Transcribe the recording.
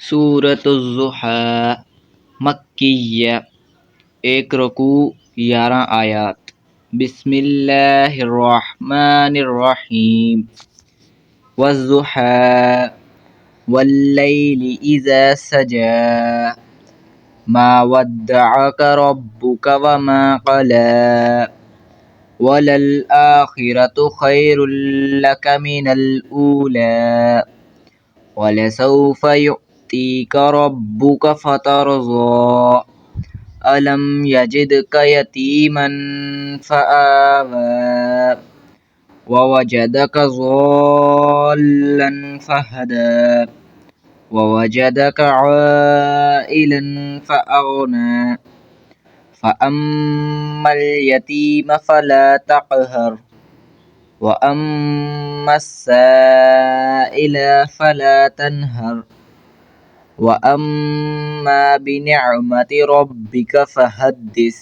सूरतुज़्ज़ुहा मक्किय्या। एक रुकू 11 आयात। बिस्मिल्लाहिर्रहमानिर्रहीम। वज़्ज़ुहा वल्लैलि इज़ा सजा। मा वद्दअक रब्बुक वमा क़ला। वलल आखिरतु खैरुल लक मिनल ऊला। वलसौफ युअतीक रब्बुक फतरज़ा। अलम यजिदक यतीमन फआवा। ववजदक ज़ाल्लन फहदा। ववजदक आइलन फअगना। फअम्मल यतीम फला तक़हर। वअम्मा अस्साइल फला तनहर। वअम्मा बिनिअमति रब्बिक फहद्दिस।